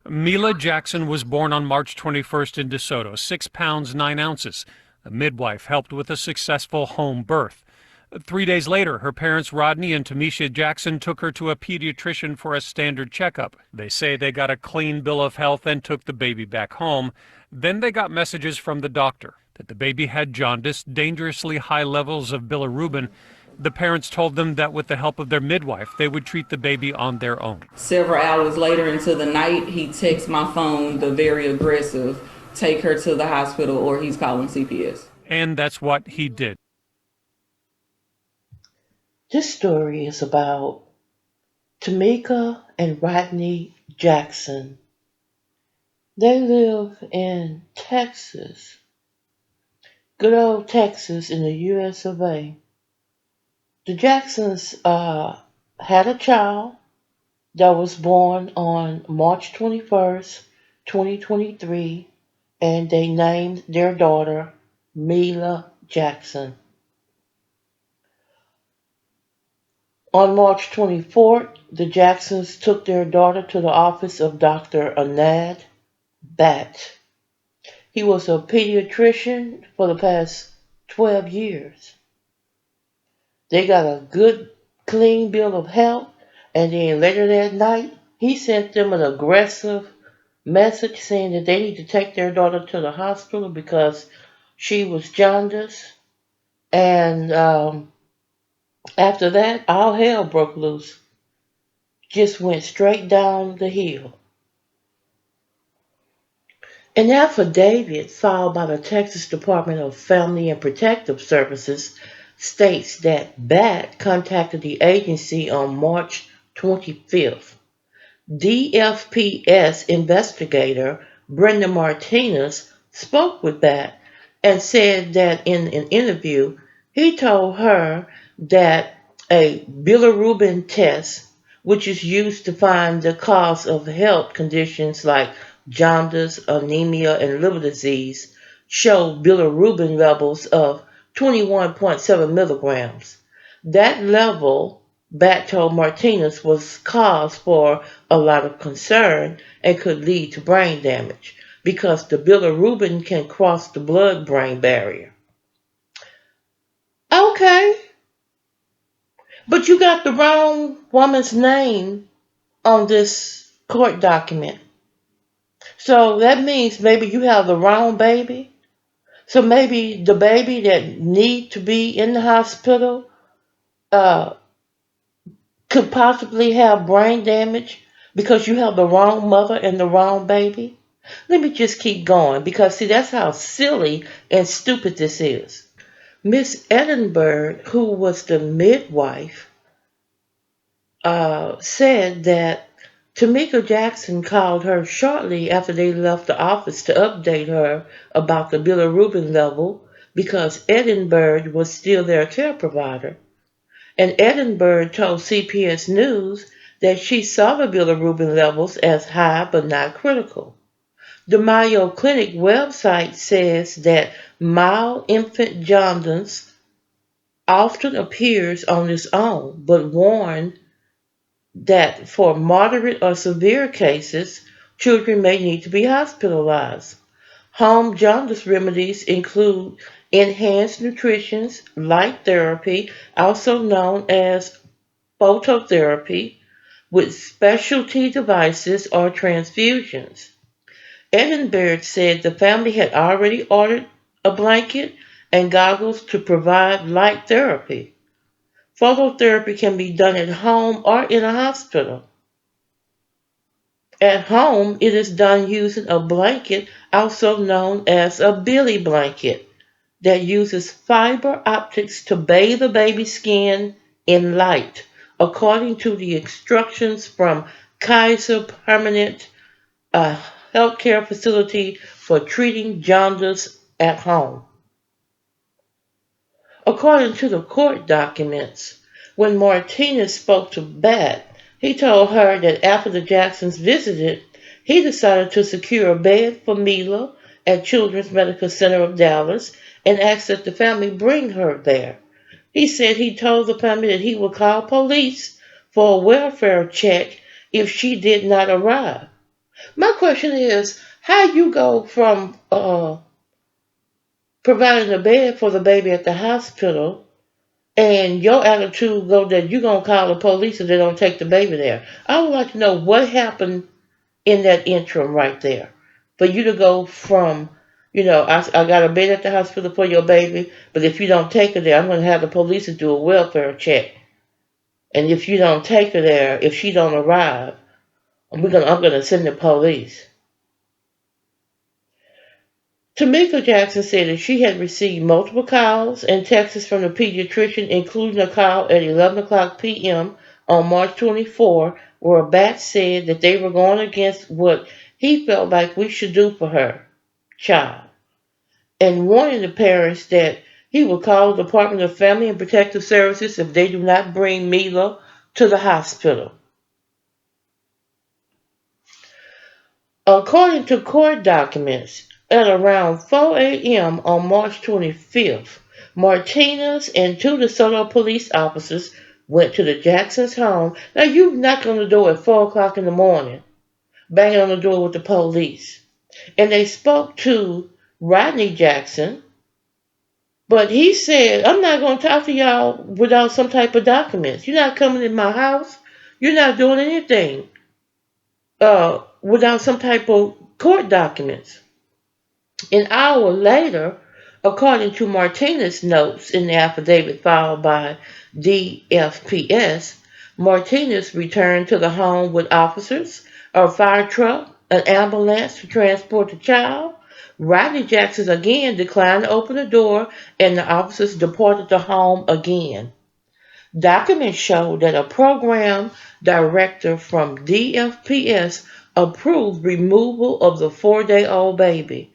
Mila Jackson was born on March 21st in DeSoto, 6 pounds 9 ounces. A midwife helped with a successful home birth. 3 days later, her parents Rodney and Temecia Jackson took her to a pediatrician for a standard checkup. They say they got a clean bill of health and took the baby back home. Then they got messages from the doctor that the baby had jaundice, dangerously high levels of bilirubin. The parents told them that with the help of their midwife, they would treat the baby on their own. Several hours later into the night, he texts my phone, the very aggressive, take her to the hospital or he's calling CPS. And that's what he did. This story is about Temecia and Rodney Jackson. They live in Texas, good old Texas in the US of A. The Jacksons had a child that was born on March 21st, 2023, and they named their daughter Mila Jackson. On March 24th, the Jacksons took their daughter to the office of Dr. Anad Bat. He was a pediatrician for the past 12 years. They got a good, clean bill of health, and then later that night, he sent them an aggressive message saying that they need to take their daughter to the hospital because she was jaundiced. And after that, all hell broke loose. Just went straight down the hill. An affidavit filed by the Texas Department of Family and Protective Services states that BAT contacted the agency on March 25th. DFPS investigator Brenda Martinez spoke with BAT and said that in an interview, he told her that a bilirubin test, which is used to find the cause of health conditions like jaundice, anemia, and liver disease, showed bilirubin levels of 21.7 milligrams. That level, Bat told Martinez, was cause for a lot of concern and could lead to brain damage because the bilirubin can cross the blood-brain barrier. Okay, but you got the wrong woman's name on this court document. So that means maybe you have the wrong baby. So maybe the baby that need to be in the hospital uh, could possibly have brain damage because you have the wrong mother and the wrong baby. Let me just keep going because see that's how silly and stupid this is. Miss Edinburgh, who was the midwife, said that Temecia Jackson called her shortly after they left the office to update her about the bilirubin level because Edinburgh was still their care provider. And Edinburgh told CPS News that she saw the bilirubin levels as high but not critical. The Mayo Clinic website says that mild infant jaundice often appears on its own, but warned that for moderate or severe cases, children may need to be hospitalized. Home jaundice remedies include enhanced nutrition, light therapy, also known as phototherapy, with specialty devices or transfusions. Edinburgh said the family had already ordered a blanket and goggles to provide light therapy. Phototherapy can be done at home or in a hospital. At home, it is done using a blanket, also known as a Billy blanket, that uses fiber optics to bathe the baby's skin in light, according to the instructions from Kaiser Permanente, a healthcare facility for treating jaundice at home. According to the court documents, when Martinez spoke to Bat, he told her that after the Jacksons visited, he decided to secure a bed for Mila at Children's Medical Center of Dallas and asked that the family bring her there. He said he told the family that he would call police for a welfare check if she did not arrive. My question is, how you go from providing a bed for the baby at the hospital and your attitude go that you're going to call the police if they don't take the baby there. I would like to know what happened in that interim right there. For you to go from, I got a bed at the hospital for your baby, but if you don't take her there, I'm going to have the police do a welfare check. And if you don't take her there, if she don't arrive, I'm gonna send the police. Temecia Jackson said that she had received multiple calls and texts from the pediatrician, including a call at 11 o'clock p.m. on March 24, where Bat said that they were going against what he felt like we should do for her child, and warning the parents that he will call the Department of Family and Protective Services if they do not bring Mila to the hospital. According to court documents, at around 4 a.m. on March 25th, Martinez and two DeSoto police officers went to the Jacksons' home. Now, you knock on the door at 4 o'clock in the morning, banging on the door with the police. And they spoke to Rodney Jackson, but he said, I'm not going to talk to y'all without some type of documents. You're not coming in my house. You're not doing anything without some type of court documents. An hour later, according to Martinez's notes in the affidavit filed by DFPS, Martinez returned to the home with officers, a fire truck, an ambulance to transport the child. Rodney Jackson again declined to open the door, and the officers departed the home again. Documents show that a program director from DFPS approved removal of the 4-day-old baby.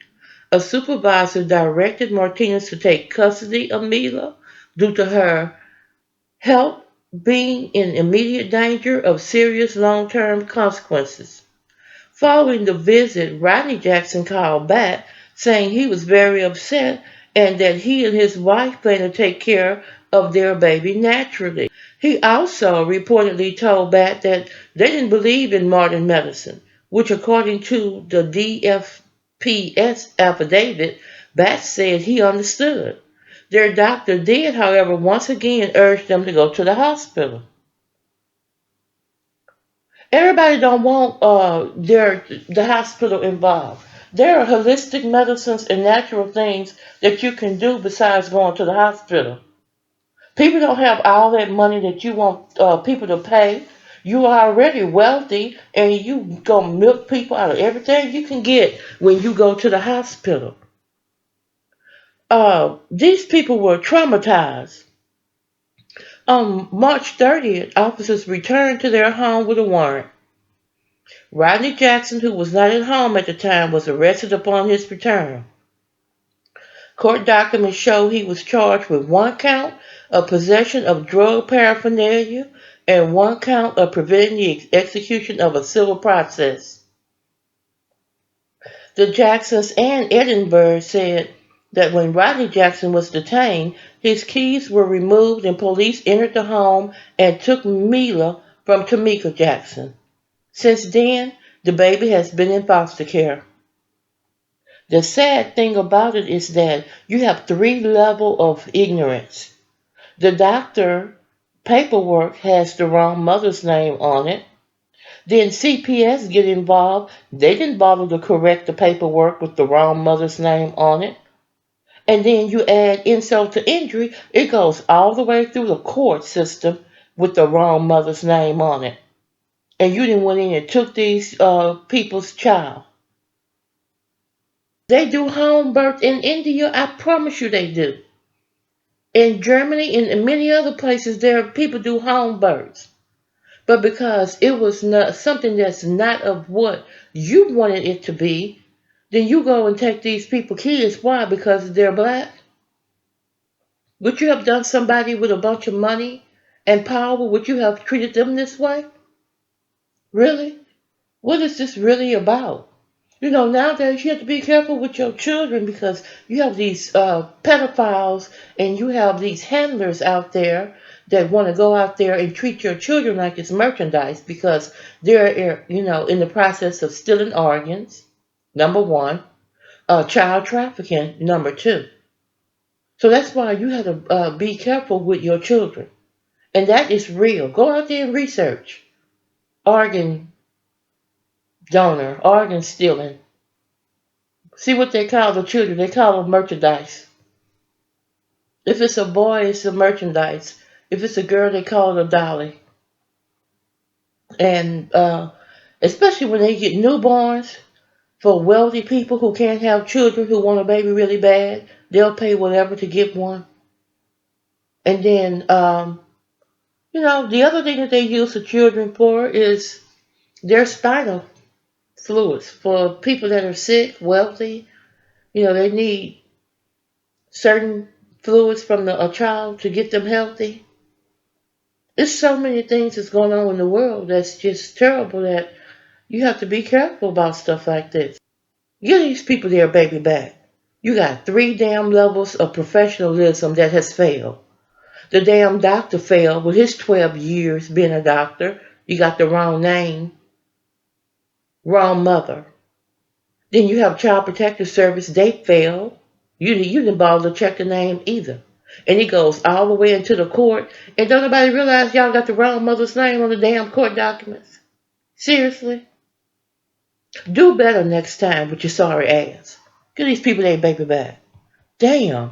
A supervisor directed Martinez to take custody of Mila due to her health being in immediate danger of serious long-term consequences. Following the visit, Rodney Jackson called back saying he was very upset and that he and his wife plan to take care of their baby naturally. He also reportedly told Bat that they didn't believe in modern medicine, which according to the DFPS affidavit, Bat said he understood. Their doctor did, however, once again urge them to go to the hospital. Everybody don't want the hospital involved. There are holistic medicines and natural things that you can do besides going to the hospital. People don't have all that money that you want people to pay. You are already wealthy, and you go milk people out of everything you can get when you go to the hospital. These people were traumatized. On March 30th, officers returned to their home with a warrant. Rodney Jackson, who was not at home at the time, was arrested upon his return. Court documents show he was charged with one count of possession of drug paraphernalia and one count of preventing the execution of a civil process. The Jacksons and Edinburgh said that when Rodney Jackson was detained, his keys were removed and police entered the home and took Mila from Temecia Jackson. Since then, the baby has been in foster care. The sad thing about it is that you have three levels of ignorance. The doctor paperwork has the wrong mother's name on it. Then CPS get involved. They didn't bother to correct the paperwork with the wrong mother's name on it. And then you add insult to injury. It goes all the way through the court system with the wrong mother's name on it. And you didn't went in and took these people's child. They do home birth in India. I promise you they do. In Germany and in many other places, there people do home births. But because it was not something that's not of what you wanted it to be, then you go and take these people kids. Why? Because they're black? Would you have done somebody with a bunch of money and power? Would you have treated them this way? Really? What is this really about? Nowadays you have to be careful with your children because you have these pedophiles and you have these handlers out there that want to go out there and treat your children like it's merchandise because they're, in the process of stealing organs, number one, child trafficking, number two. So that's why you have to be careful with your children. And that is real. Go out there and research organ donor, organ stealing. See what they call the children. They call them merchandise. If it's a boy, it's a merchandise. If it's a girl, they call it a dolly. And especially when they get newborns, for wealthy people who can't have children who want a baby really bad, they'll pay whatever to get one. And then, the other thing that they use the children for is their spinal fluids. For people that are sick, wealthy, they need certain fluids from a child to get them healthy. There's so many things that's going on in the world that's just terrible that you have to be careful about stuff like this. Give these people their baby back. You got 3 damn levels of professionalism that has failed. The damn doctor failed with his 12 years being a doctor. You got the wrong name, wrong mother. Then you have Child Protective Service, they failed. You didn't bother to check the name either. And it goes all the way into the court, and don't nobody realize y'all got the wrong mother's name on the damn court documents. Seriously? Do better next time with your sorry ass. Give these people their baby back. Damn.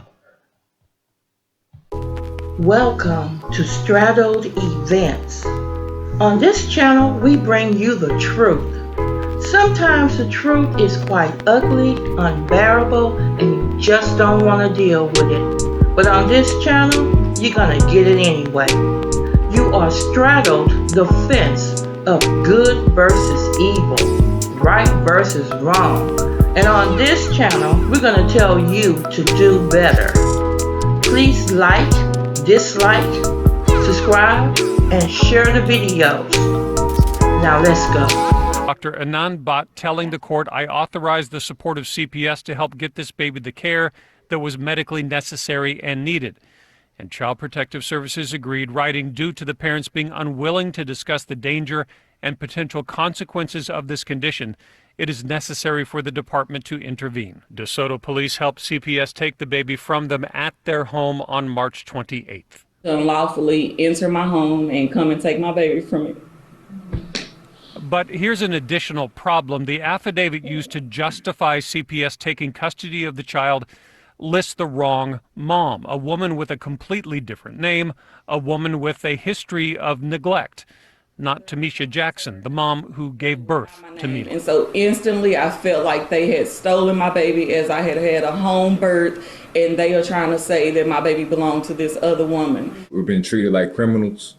Welcome to Straddled Events. On this channel, we bring you the truth. Sometimes the truth is quite ugly, unbearable, and you just don't want to deal with it. But on this channel, you're gonna get it anyway. You are straddled the fence of good versus evil, right versus wrong. And on this channel, we're gonna tell you to do better. Please like, dislike, subscribe, and share the videos. Now let's go. Dr. Anand Bhatt telling the court, I authorized the support of CPS to help get this baby the care that was medically necessary and needed. And Child Protective Services agreed, writing, due to the parents being unwilling to discuss the danger and potential consequences of this condition, it is necessary for the department to intervene. DeSoto police helped CPS take the baby from them at their home on March 28th. Unlawfully enter my home and come and take my baby from me. But here's an additional problem. The affidavit used to justify CPS taking custody of the child lists the wrong mom, a woman with a completely different name, a woman with a history of neglect, not Temecia Jackson, the mom who gave birth to me. And so instantly I felt like they had stolen my baby, as I had had a home birth, and they are trying to say that my baby belonged to this other woman. We've been treated like criminals,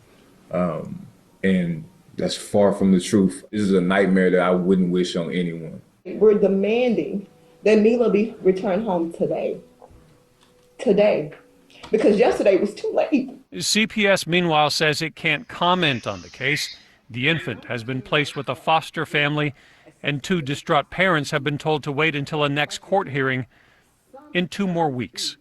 and that's far from the truth. This is a nightmare that I wouldn't wish on anyone. We're demanding that Mila be returned home today. Today. Because yesterday was too late. CPS, meanwhile, says it can't comment on the case. The infant has been placed with a foster family, and 2 distraught parents have been told to wait until a next court hearing in 2 more weeks.